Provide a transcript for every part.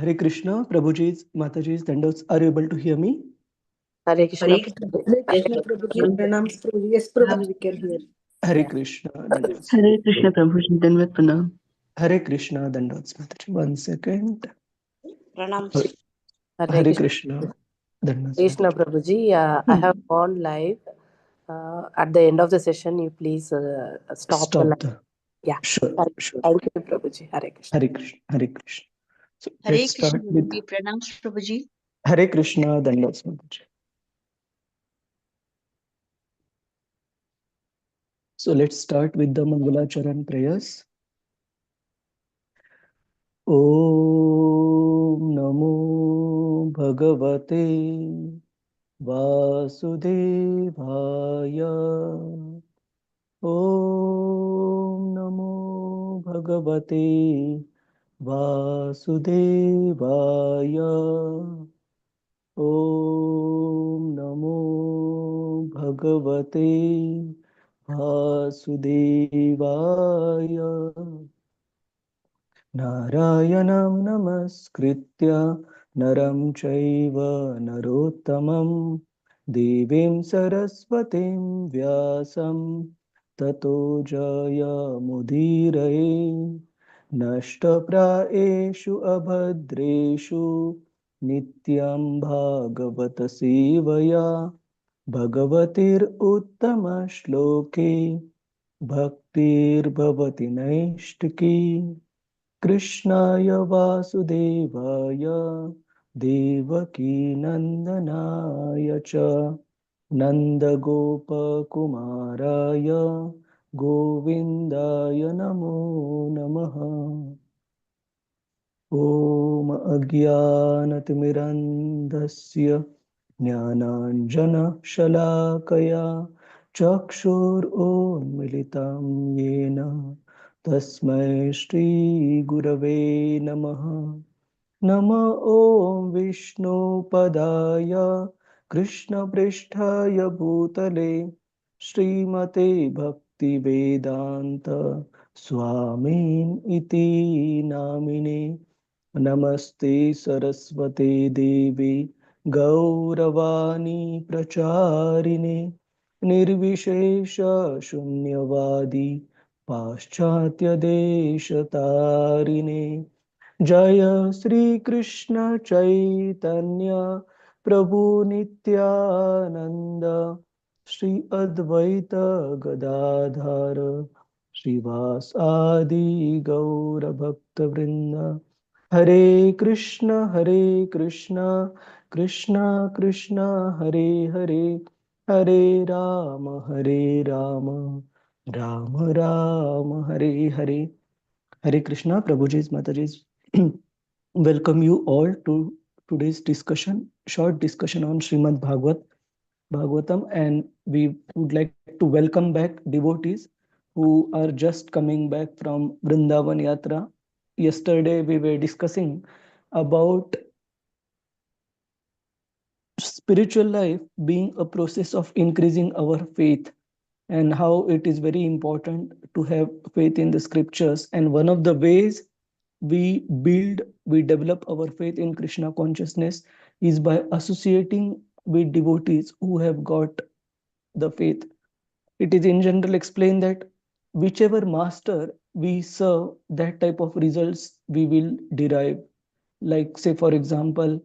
Hare Krishna, Prabhuji's, Mataji's, Dandos, are you able to hear me? Hare Krishna. Hare Krishna Prabhuji, pranams Prabhuji. Yes, Prabhuji, we can hear. Hare Krishna, Dandos. Hare Krishna Prabhuji, Dandavat Pranam. Hare Krishna, Dandos, Mataji. 1 second. Pranam. Hare Krishna, Dandos. Krishna Prabhuji, I have gone live. At the end of the session, you please stop the live. Stop the. Yeah. Sure, sure. Thank you, Prabhuji. Hare Krishna. Hare Krishna, Hare Krishna. So Hare let's Krishna start with Prabhuji, pranams Prabhuji. Hare Krishna, Dandos, Mataji. So let's start with the Mangalacharan prayers. Om Namo Bhagavate Vasudevaya. Om Namo Bhagavate Vasudevaya. Om Namo Bhagavate Vasudevaya. Narayanam namaskritya naram chaiva narottamam devim saraswatim vyasam tato jaya mudiraye nashtapraeshu abhadreshu nityam bhagavata sevaya bhagavatir uttama shloke bhaktir bhavati naishtaki Krishnaya Vasudevaya Devaki Nandanaya Cha Nanda Gopa Kumaraya Govindaya Namo Namaha Om Agyanatimirandasya Jnananjana Shalakaya Chakshur Unmilitam Yena Tasmai Shri Gurave Namaha Nama Om Vishnu Padaya Krishna Pristhaya Bhutale Srimate Bhakti Vedanta Swamin Iti Namine Namaste Saraswate Devi Gauravani Pracharine Nirvishesha Shunyavadi Paschatya Deshatarine Jaya Sri Krishna Chaitanya Prabhu Nityananda Sri Advaita Gadadhara Srivas Adi Gaura Bhakta Vrinda Hare Krishna Krishna Krishna Hare Hare Hare Rama Rama Rama Hare Hare Hare Krishna, Prabhuji's, Mataji's. Welcome you all to today's discussion, short discussion on Srimad Bhagavatam, and we would like to welcome back devotees who are just coming back from Vrindavan Yatra. Yesterday we were discussing about spiritual life being a process of increasing our faith and how it is very important to have faith in the scriptures. And one of the ways we develop our faith in Krishna consciousness is by associating with devotees who have got the faith. It is in general explained that whichever master we serve, that type of results we will derive. Like, say, for example,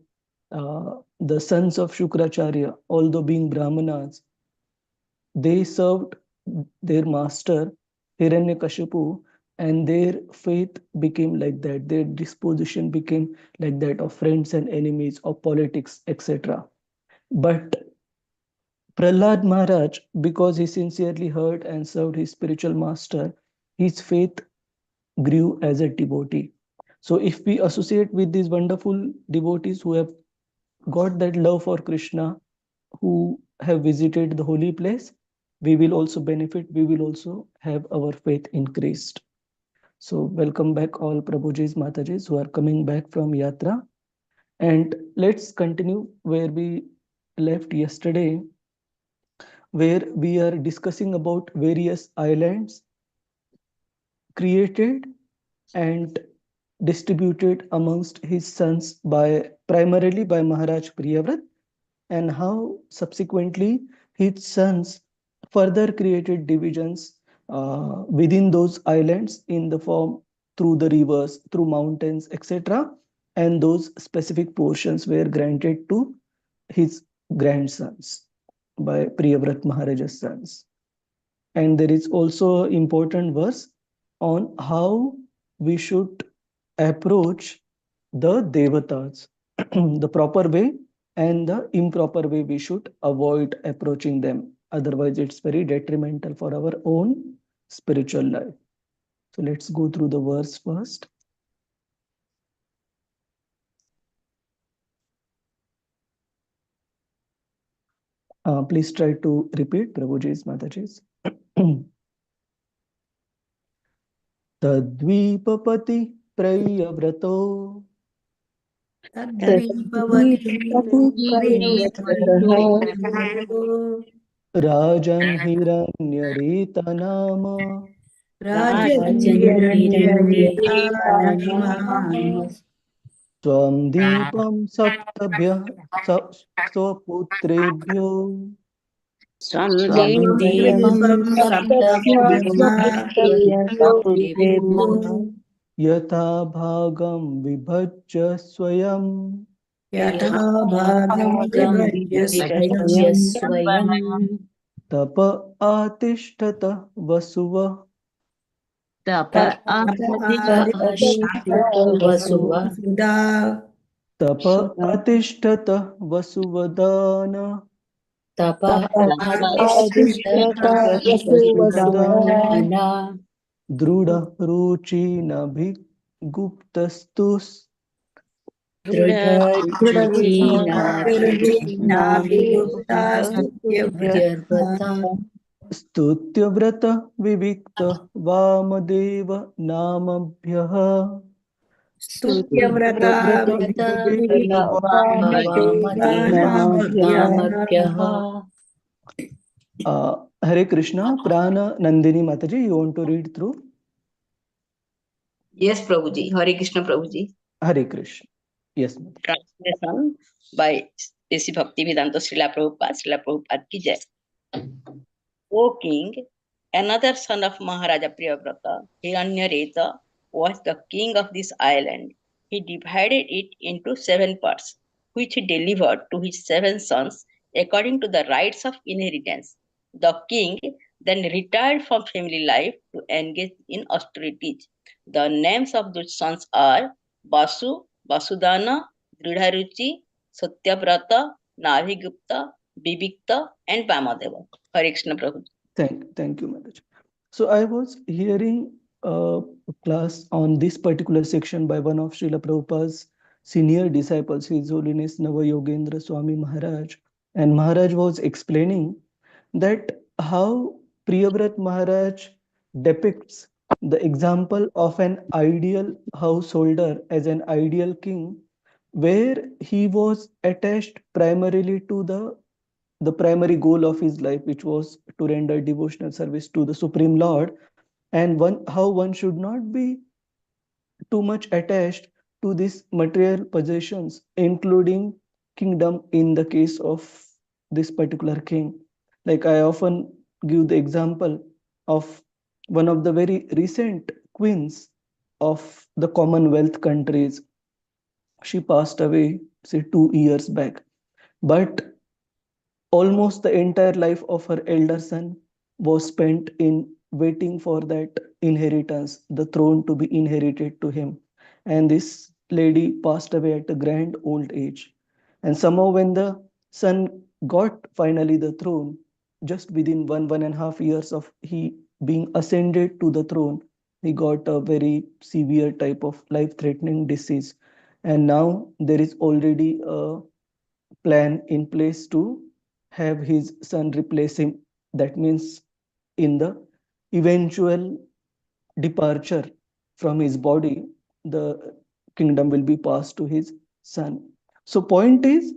the sons of Shukracharya, although being Brahmanas, they served their master Hiranyakashipu, and their faith became like that. Their disposition became like that of friends and enemies, of politics, etc. But Prahlad Maharaj, because he sincerely heard and served his spiritual master, his faith grew as a devotee. So if we associate with these wonderful devotees who have got that love for Krishna, who have visited the holy place, we will also benefit, we will also have our faith increased. So welcome back all Prabhujis, Matajis who are coming back from Yatra. And let's continue where we left yesterday, where we are discussing about various islands created and distributed amongst his sons primarily by Maharaj Priyavrat, and how subsequently his sons further created divisions within those islands in the form through the rivers, through mountains, etc. And those specific portions were granted to his grandsons by Priyavrat Maharaja's sons. And there is also an important verse on how we should approach the devatas, the proper way and the improper way we should avoid approaching them. Otherwise, it's very detrimental for our own spiritual life. So let's go through the verse first. Please try to repeat, Prabhuji's, Mataji's. Tadvipapati prayavrato Rajan Hiranyarita Nama Swam Deepam Saptabhya Swaputrebhyo Yatha Bhagam Vibhajya Swayam Tapa Atishtata Vasuva Tapa Atishtata Vasuvadana Druda Ruchi Nabhiguptastus Stutyavrata Vivikta Vamadeva Namabhyaha Stutyavrata Vivikta Hare Krishna. Prana Nandini Mataji, you want to read through? Yes, Prabhuji. Hare Krishna, Prabhuji. Hare Krishna. Yes, Mataji. Translation by A.C. Bhaktivedanta Srila Prabhupada. Srila Prabhupada ki jai. O king, another son of Maharaja Priyavrata, Hiranyareta, was the king of this island. He divided it into 7 parts, which he delivered to his 7 sons according to the rights of inheritance. The king then retired from family life to engage in austerities. The names of those sons are Basu, Basudana, Dridharuchi, Satyavrata, Nabhigupta, Bibikta, and Vamadeva. Hare Krishna Prabhu. Thank you, Mataji. So I was hearing a class on this particular section by one of Srila Prabhupada's senior disciples, His Holiness Navayogendra Swami Maharaj. And Maharaj was explaining that how Priyavrat Maharaj depicts the example of an ideal householder as an ideal king, where he was attached primarily to the primary goal of his life, which was to render devotional service to the Supreme Lord, and how one should not be too much attached to these material possessions, including kingdom in the case of this particular king. Like I often give the example of one of the very recent queens of the Commonwealth countries. She passed away, say, 2 years back. But almost the entire life of her elder son was spent in waiting for that inheritance, the throne to be inherited to him. And this lady passed away at a grand old age. And somehow, when the son got finally the throne, just within 1.5 years of he being ascended to the throne, he got a very severe type of life-threatening disease. And now there is already a plan in place to have his son replace him. That means in the eventual departure from his body, the kingdom will be passed to his son. So point is,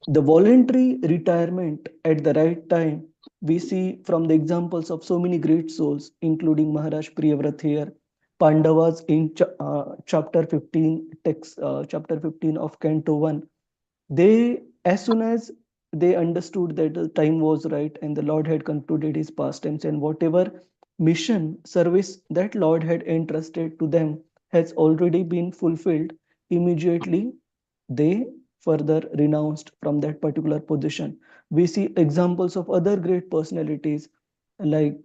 the voluntary retirement at the right time, we see from the examples of so many great souls, including Maharaj Priyavrat here, Pandavas in chapter 15, text, chapter 15 of Canto 1, they, as soon as they understood that the time was right and the Lord had concluded his pastimes, and whatever mission service that Lord had entrusted to them has already been fulfilled, immediately they further renounced from that particular position. We see examples of other great personalities like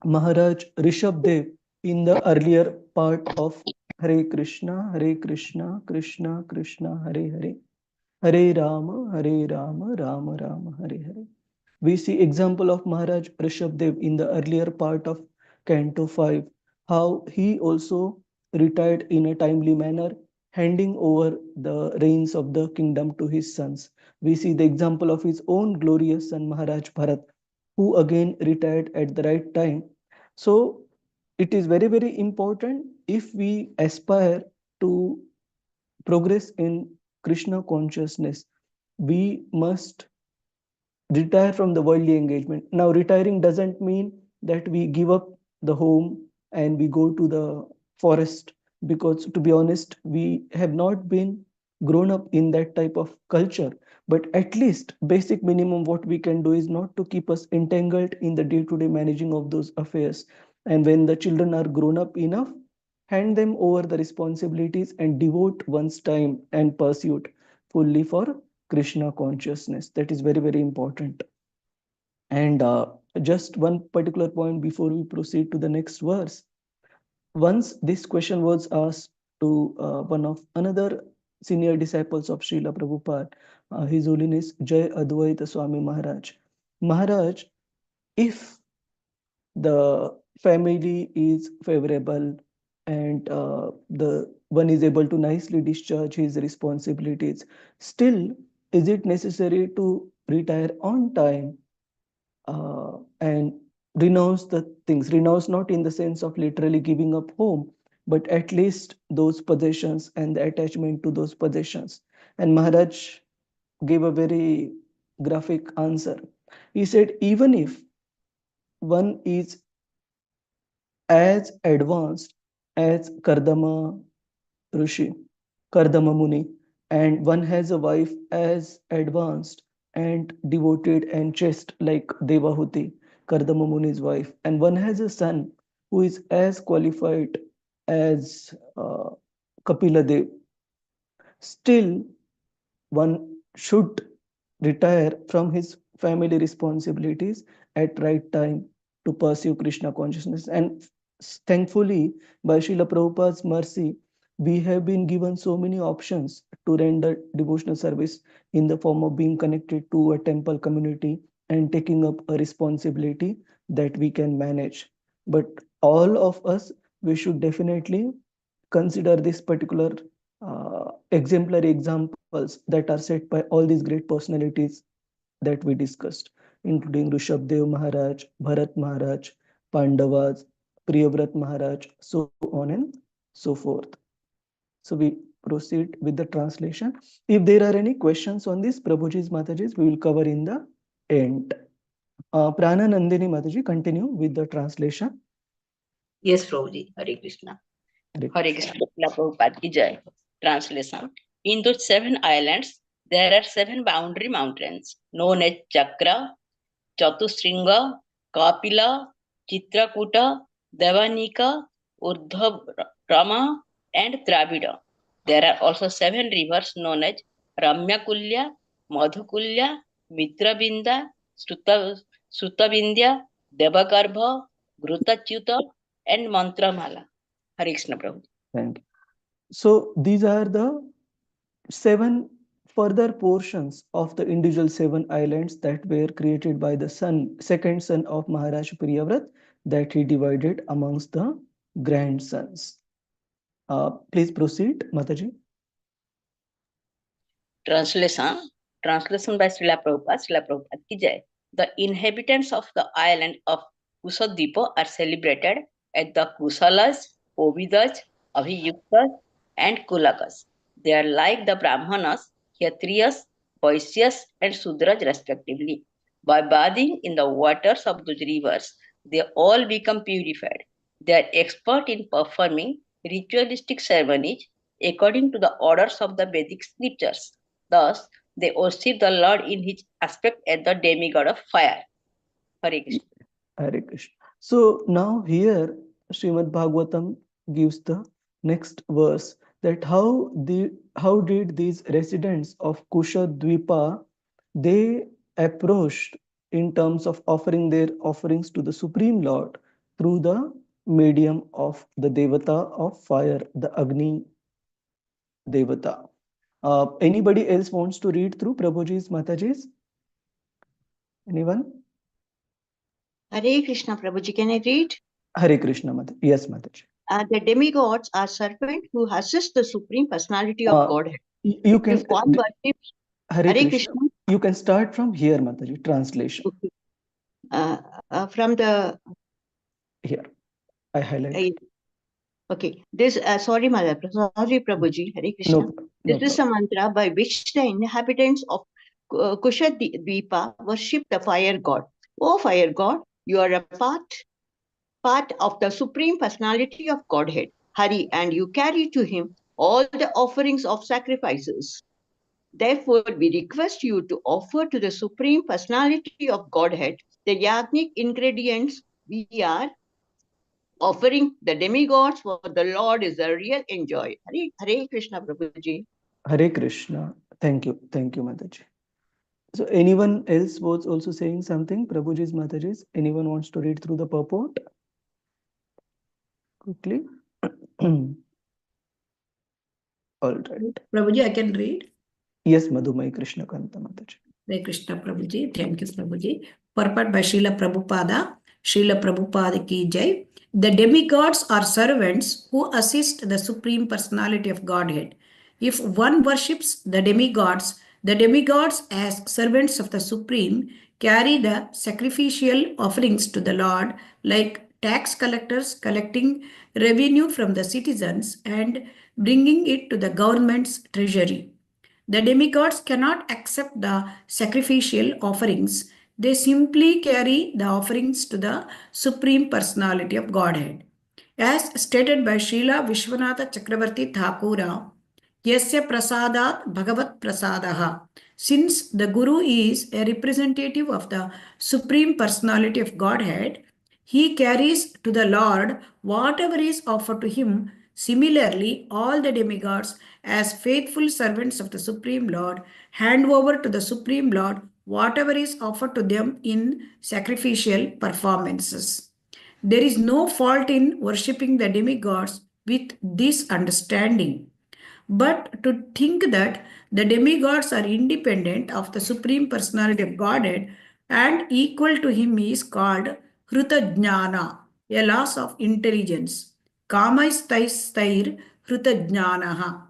Maharaj Rishabdev in the earlier part of Hare Krishna, Hare Krishna, Krishna Krishna, Hare Hare, Hare Rama, Hare Rama, Rama Rama, Hare Hare. We see example of Maharaj Rishabdev in the earlier part of Canto 5, how he also retired in a timely manner, handing over the reins of the kingdom to his sons. We see the example of his own glorious son Maharaj Bharat, who again retired at the right time. So it is very, very important, if we aspire to progress in Krishna consciousness, we must retire from the worldly engagement. Now, retiring doesn't mean that we give up the home and we go to the forest, because to be honest, we have not been grown up in that type of culture. But at least basic minimum what we can do is not to keep us entangled in the day-to-day managing of those affairs. And when the children are grown up enough, hand them over the responsibilities and devote one's time and pursuit fully for Krishna consciousness. That is very, very important. And just one particular point before we proceed to the next verse. Once this question was asked to one of another senior disciples of Srila Prabhupada, His Holiness Jai Advaita Swami Maharaj. Maharaj, if the family is favorable and the one is able to nicely discharge his responsibilities, still, is it necessary to retire on time and renounce the things? Renounce not in the sense of literally giving up home, but at least those possessions and the attachment to those possessions. And Maharaj gave a very graphic answer. He said, even if one is as advanced as Kardama Rishi, Kardama Muni, and one has a wife as advanced and devoted and chaste like Devahuti, Kardama Muni's wife, and one has a son who is as qualified as Kapila Dev, still one should retire from his family responsibilities at right time to pursue Krishna consciousness. And thankfully, by Srila Prabhupada's mercy, we have been given so many options to render devotional service in the form of being connected to a temple community and taking up a responsibility that we can manage. But all of us, we should definitely consider this particular exemplary examples that are set by all these great personalities that we discussed, including Rishabdev Maharaj, Bharat Maharaj, Pandavas, Priyavrat Maharaj, so on and so forth. So we proceed with the translation. If there are any questions on this, Prabhuji's, Mataji's, we will cover in the end. Prana Nandini Mataji, continue with the translation. Yes, Prabhuji. Hare Krishna. Hare Hare Krishna. Krishna. Prabhupada ki jai. Translation. In those 7 islands, there are 7 boundary mountains known as Chakra, Chatusringa, Kapila, Chitrakuta, Devanika, Urdhva and Dravida. There are also 7 rivers known as Ramyakulya, Madhukulya, Mitrabinda, Sutabindya, Devagarbha, Grutachyuta, and Mantramala. Hare Krishna Prabhu. Thank you. So these are the 7 further portions of the individual 7 islands that were created by the second son of Maharaj Priyavrat, that he divided amongst the grandsons. Please proceed, Mataji. Translation by Srila Prabhupada ki jai. The inhabitants of the island of Kusadvipa are celebrated as the Kusalas, Ovidas, Abhiyuktas, and Kulakas. They are like the Brahmanas, Kshatriyas, Vaishyas, and Sudras respectively. By bathing in the waters of those rivers, they all become purified. They are expert in performing ritualistic ceremonies according to the orders of the Vedic scriptures. Thus, they worship the Lord in his aspect as the demigod of fire. Hare Krishna. Hare Krishna. So now here Srimad Bhagavatam gives the next verse, that how did these residents of Kusha Dvipa, they approached in terms of offering their offerings to the Supreme Lord through the medium of the Devata of fire, the Agni Devata. Anybody else wants to read through Prabhuji's Mataji's? Anyone? Hare Krishna, Prabhuji, can I read? Hare Krishna, Mataji. Yes, Mataji. The demigods are servants who assist the Supreme Personality of Godhead. You can, If one worships Hare Hare Krishna, Krishna, you can start from here, Mataji, translation. okay. From the Here, I highlight. okay. This sorry, Mother, sorry, Prabhuji, Hare Krishna. No, no This is a mantra by which the inhabitants of Kusha Dvipa worship the fire god. Oh, fire god, you are a part of the Supreme Personality of Godhead, Hari, and you carry to him all the offerings of sacrifices. Therefore, we request you to offer to the Supreme Personality of Godhead the yagnic ingredients we are offering the demigods, for the Lord is a real enjoy. Hare Krishna, Prabhuji. Hare Krishna. Thank you, Mataji. So anyone else was also saying something? Prabhuji's, Mataji's. Anyone wants to read through the purport quickly? All right. Prabhuji, I can read. Yes, Madhumai Krishna Kanta Mataji. Hare Krishna, Prabhuji. Thank you, Prabhuji. Purport by Srila Prabhupada. Srila Prabhupada ki jai. The demigods are servants who assist the Supreme Personality of Godhead. If one worships the demigods as servants of the Supreme carry the sacrificial offerings to the Lord, like tax collectors collecting revenue from the citizens and bringing it to the government's treasury. The demigods cannot accept the sacrificial offerings. They simply carry the offerings to the Supreme Personality of Godhead. As stated by Srila Vishwanatha Chakravarti Thakura, Yasya Prasadat Bhagavat Prasadaha. Since the Guru is a representative of the Supreme Personality of Godhead, he carries to the Lord whatever is offered to him. Similarly, all the demigods, as faithful servants of the Supreme Lord, hand over to the Supreme Lord whatever is offered to them in sacrificial performances. There is no fault in worshipping the demigods with this understanding. But to think that the demigods are independent of the Supreme Personality of Godhead and equal to him is called Hruta Jnana, a loss of intelligence. Kamaistair Hruta Jnanaha.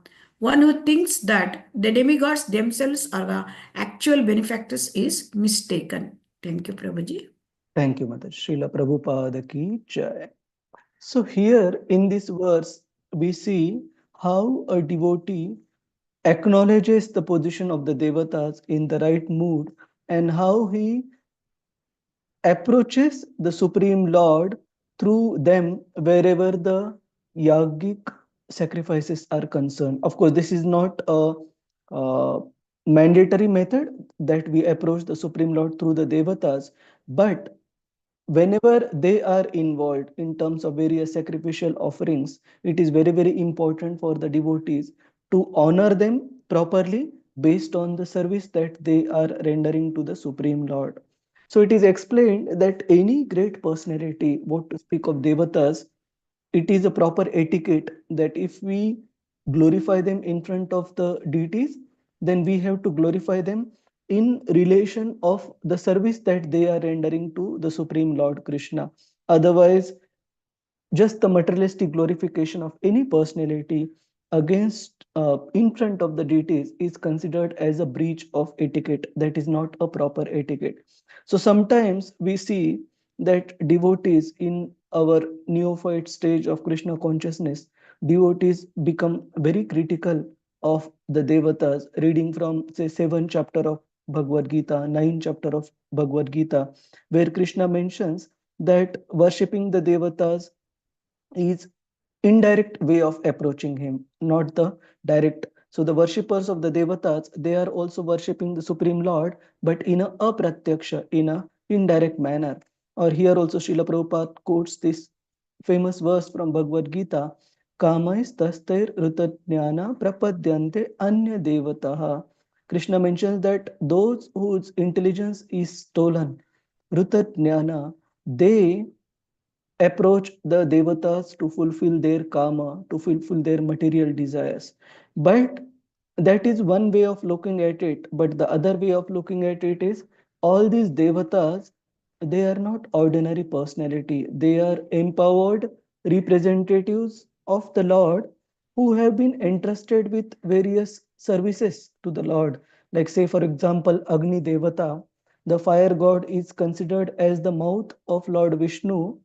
One who thinks that the demigods themselves are the actual benefactors is mistaken. Thank you, Prabhuji. Thank you, Mataji. Srila Prabhupada ki jai. So here in this verse, we see how a devotee acknowledges the position of the devatas in the right mood and how he approaches the Supreme Lord through them wherever the yogic sacrifices are concerned. Of course, this is not a mandatory method that we approach the Supreme Lord through the devatas, but whenever they are involved in terms of various sacrificial offerings, it is very, very important for the devotees to honor them properly based on the service that they are rendering to the Supreme Lord. So it is explained that any great personality, what to speak of devatas, it is a proper etiquette that if we glorify them in front of the deities, then we have to glorify them in relation of the service that they are rendering to the Supreme Lord Krishna. Otherwise, just the materialistic glorification of any personality against in front of the deities is considered as a breach of etiquette. That is not a proper etiquette. So sometimes we see that devotees in our neophyte stage of Krishna consciousness, devotees become very critical of the devatas, reading from say 7th chapter of Bhagavad Gita, 9th chapter of Bhagavad Gita, where Krishna mentions that worshipping the devatas is indirect way of approaching him, not the direct. So the worshippers of the devatas, they are also worshipping the Supreme Lord, but in a apratyaksha, in a indirect manner. Or here also Srila Prabhupada quotes this famous verse from Bhagavad Gita, Kamais tastair rutatjnana prapadyante anya devataha. Krishna mentions that those whose intelligence is stolen, rutatjnana, they approach the devatas to fulfill their karma, to fulfill their material desires. But that is one way of looking at it. But the other way of looking at it is all these devatas, they are not ordinary personality. They are empowered representatives of the Lord who have been entrusted with various services to the Lord. Like say for example, Agni Devata, the fire god is considered as the mouth of Lord Vishnu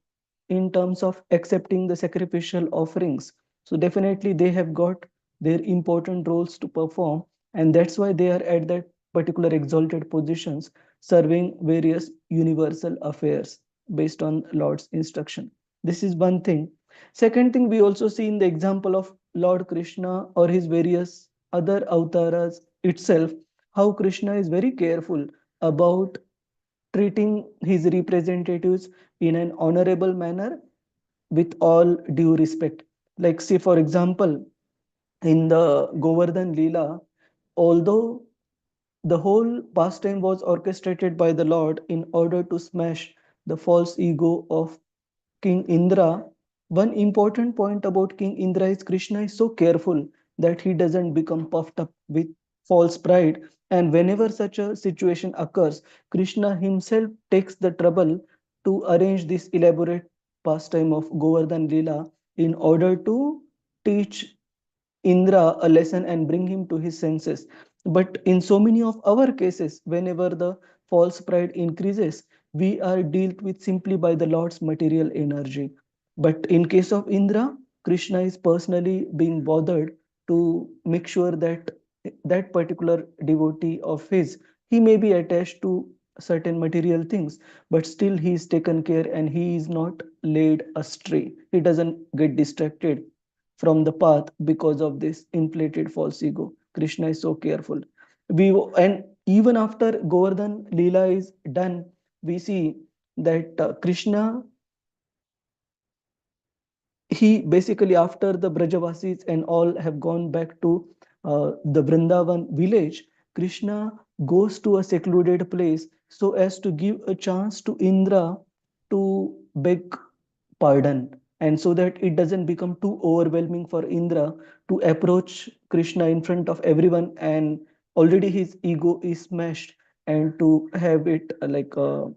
in terms of accepting the sacrificial offerings. So definitely they have got their important roles to perform, and that's why they are at that particular exalted positions, serving various universal affairs based on Lord's instruction. This is one thing. Second thing, we also see in the example of Lord Krishna or his various other avatars itself, how Krishna is very careful about treating his representatives in an honorable manner with all due respect. Like, say, for example, in the Govardhan Leela, although the whole pastime was orchestrated by the Lord in order to smash the false ego of King Indra, one important point about King Indra is Krishna is so careful that he doesn't become puffed up with false pride. And whenever such a situation occurs, Krishna himself takes the trouble to arrange this elaborate pastime of Govardhan Leela in order to teach Indra a lesson and bring him to his senses. But in so many of our cases, whenever the false pride increases, we are dealt with simply by the Lord's material energy. But in case of Indra, Krishna is personally being bothered to make sure that that particular devotee of his, he may be attached to certain material things, but still he is taken care and he is not led astray. He doesn't get distracted from the path because of this inflated false ego. Krishna is so careful. And even after Govardhan Leela is done, we see that Krishna, he basically, after the Brajavasis and all have gone back to the Vrindavan village, Krishna goes to a secluded place so as to give a chance to Indra to beg pardon, and so that it doesn't become too overwhelming for Indra to approach Krishna in front of everyone, and already his ego is smashed, and to have it like a,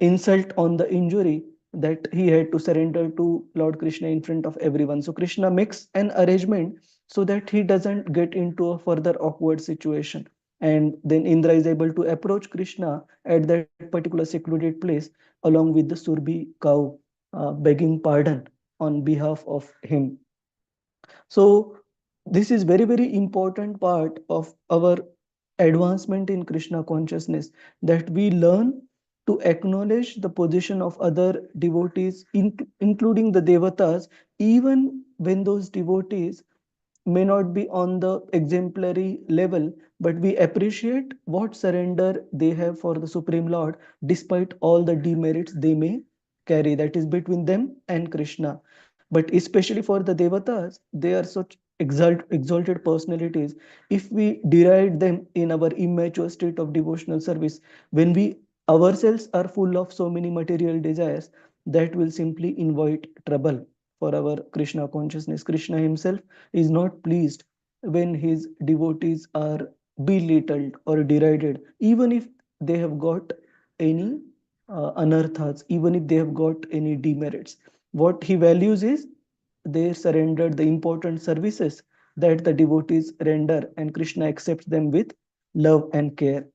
insult on the injury, that he had to surrender to Lord Krishna in front of everyone. So Krishna makes an arrangement so that he doesn't get into a further awkward situation. And then Indra is able to approach Krishna at that particular secluded place along with the Surbi cow, begging pardon on behalf of him. So this is very, very important part of our advancement in Krishna consciousness, that we learn to acknowledge the position of other devotees, including the devatas, even when those devotees may not be on the exemplary level, but we appreciate what surrender they have for the Supreme Lord, despite all the demerits they may carry. That is between them and Krishna. But especially for the Devatas, they are such exalted personalities. If we deride them in our immature state of devotional service, when we ourselves are full of so many material desires, that will simply invite trouble for our Krishna consciousness. Krishna himself is not pleased when his devotees are belittled or derided, even if they have got any anarthas, even if they have got any demerits. What he values is they surrendered the important services that the devotees render, and Krishna accepts them with love and care.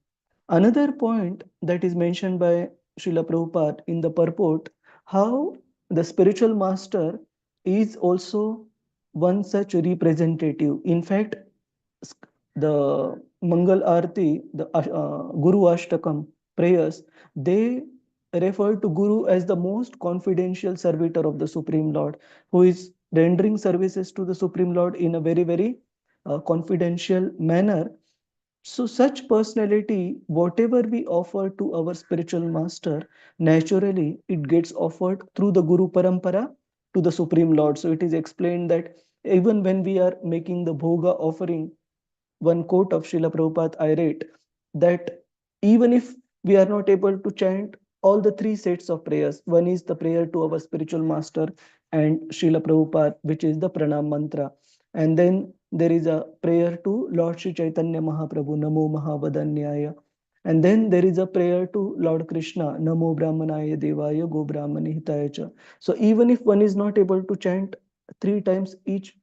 Another point that is mentioned by Srila Prabhupada in the purport, how the spiritual master is also one such representative. In fact, the Mangal Arti, the Guru Ashtakam prayers, they refer to Guru as the most confidential servitor of the Supreme Lord, who is rendering services to the Supreme Lord in a very, very confidential manner. So such personality, whatever we offer to our spiritual master, naturally it gets offered through the Guru Parampara to the Supreme Lord. So it is explained that even when we are making the Bhoga offering, one quote of Srila Prabhupada I read, that even if we are not able to chant all the three sets of prayers, one is the prayer to our spiritual master and Srila Prabhupada, which is the Pranam mantra. And then there is a prayer to Lord Sri Chaitanya Mahaprabhu, Namo Mahavadanyaya. And then there is a prayer to Lord Krishna, Namo Brahmanaya Devaya Go Brahmani Hitaya Cha. So even if one is not able to chant three times each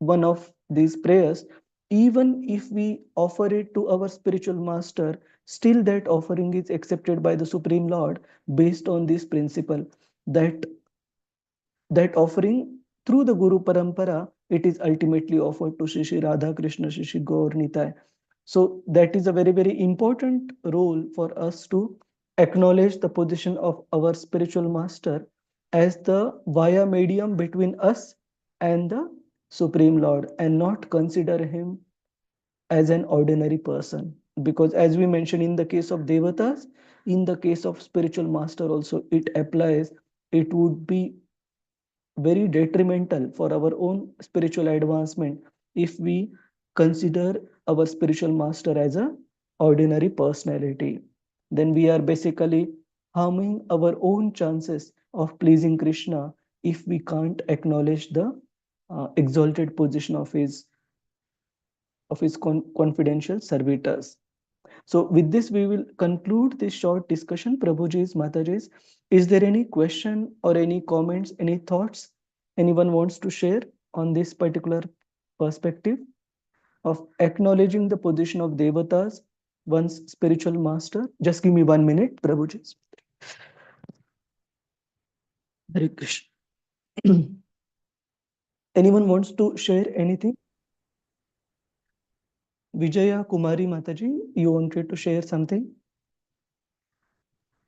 one of these prayers, even if we offer it to our spiritual master, still that offering is accepted by the Supreme Lord based on this principle that that offering through the Guru Parampara, it is ultimately offered to Shri Shri Radha Krishna Shri Shri Gaur Nitai. So that is a very, very important role for us to acknowledge the position of our spiritual master as the via medium between us and the Supreme Lord, and not consider him as an ordinary person. Because as we mentioned in the case of Devatas, in the case of spiritual master also it applies. It would be very detrimental for our own spiritual advancement if we consider our spiritual master as a ordinary personality. Then we are basically harming our own chances of pleasing Krishna if we can't acknowledge the exalted position of his confidential servitors. So with this, we will conclude this short discussion. Prabhuji's, Mataji's, is there any question or any comments, any thoughts anyone wants to share on this particular perspective of acknowledging the position of Devatas, one's spiritual master? Just give me 1 minute, Prabhuji's. Hare Krishna. Anyone wants to share anything? Vijaya Kumari Mataji, you wanted to share something?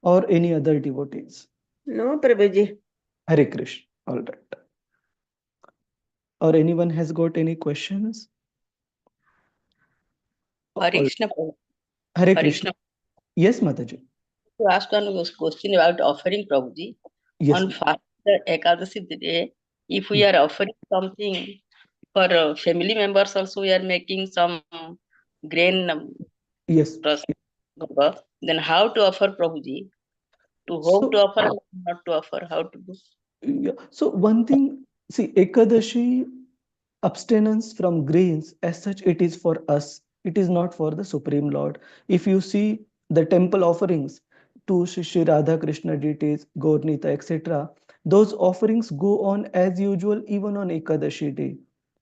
Or any other devotees? No, Prabhuji. Hare Krishna. All right. Or anyone has got any questions? Hare All- Krishna. Hare Hare Krishna. Krishna. Yes, Mataji. To ask one question about offering, Prabhuji. Yes. On fast Ekadasi day, if we are offering something for family members, also we are making some grain Yes. then how to offer, Prabhuji? To hope So, to offer, not to offer, how to do? yeah. So one thing, see, Ekadashi, abstinence from grains, as such, it is for us. It is not for the Supreme Lord. If you see the temple offerings to Shri Radha Krishna deities, Gaurnita, etc., those offerings go on as usual even on Ekadashi day.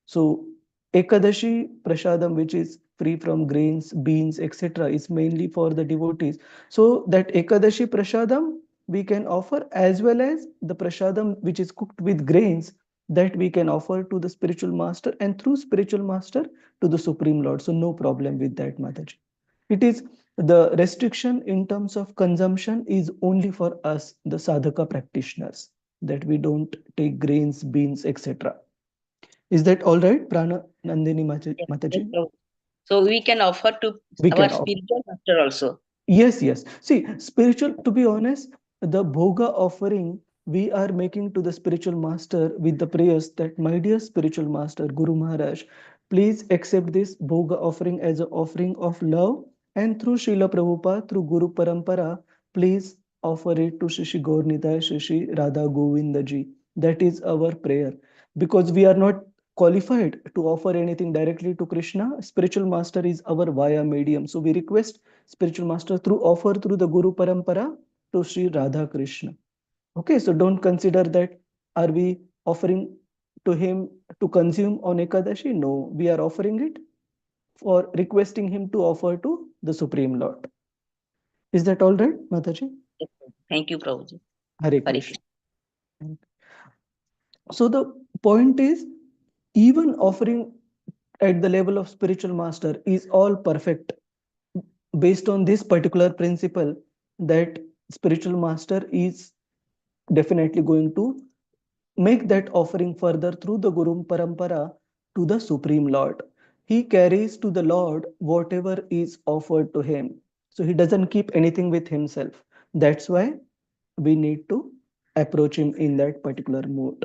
So Ekadashi Prasadam, which is free from grains, beans, etc., is mainly for the devotees. So that Ekadashi Prasadam we can offer, as well as the Prasadam which is cooked with grains, that we can offer to the spiritual master, and through spiritual master to the Supreme Lord. So no problem with that, Mataji. It is the restriction in terms of consumption is only for us, the sadhaka practitioners, that we don't take grains, beans, etc. Is that all right, Prana Nandini Mataji? Prabhuji. So we can offer to We our can offer. spiritual master also. Yes, yes. See, spiritual, to be honest, the Bhoga offering we are making to the spiritual master with the prayers that, my dear spiritual master, Guru Maharaj, please accept this Bhoga offering as an offering of love, and through Srila Prabhupada, through Guru Parampara, please offer it to Shri Shri Gaur Nitai, Shri Shri Radha Govinda Ji. That is our prayer. Because we are not qualified to offer anything directly to Krishna, spiritual master is our via medium. So we request spiritual master through offer through the Guru Parampara to Sri Radha Krishna. Okay, so don't consider that are we offering to him to consume on Ekadashi? No, we are offering it for requesting him to offer to the Supreme Lord. Is that all right, Mataji? Thank you, Prabhuji. Hare Krishna. So the point is, even offering at the level of spiritual master is all perfect based on this particular principle that spiritual master is definitely going to make that offering further through the Guru Parampara to the Supreme Lord. He carries to the Lord whatever is offered to him. So he doesn't keep anything with himself. That's why we need to approach him in that particular mood.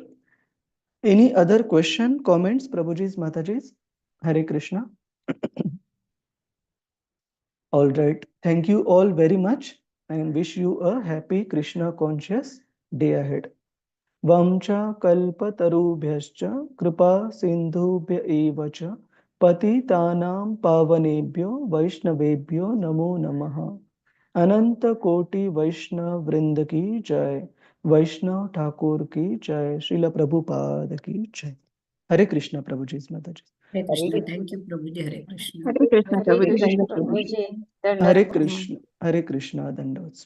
Any other question, comments, Prabhuji's, Mataji's? Hare Krishna. All right. Thank you all very much and wish you a happy Krishna conscious day ahead. Vamcha kalpatarubhyascha kripa sindhubhya eva cha patitanam pavanebhyo vaishnavebhyo namo namaha. Ananta Koti Vaishnav Vrinda ki jai. Vaishnav Thakur ki jai. Srila Prabhupada ki jai. Hare Krishna, Prabhuji's Mataji. Hare Krishna. Thank you, Prabhuji. Hare Krishna. Hare Krishna, Hare Prabhuji. Krishna, Thank you. Prabhuji. Hare Krishna. Hare Krishna. Dandavats.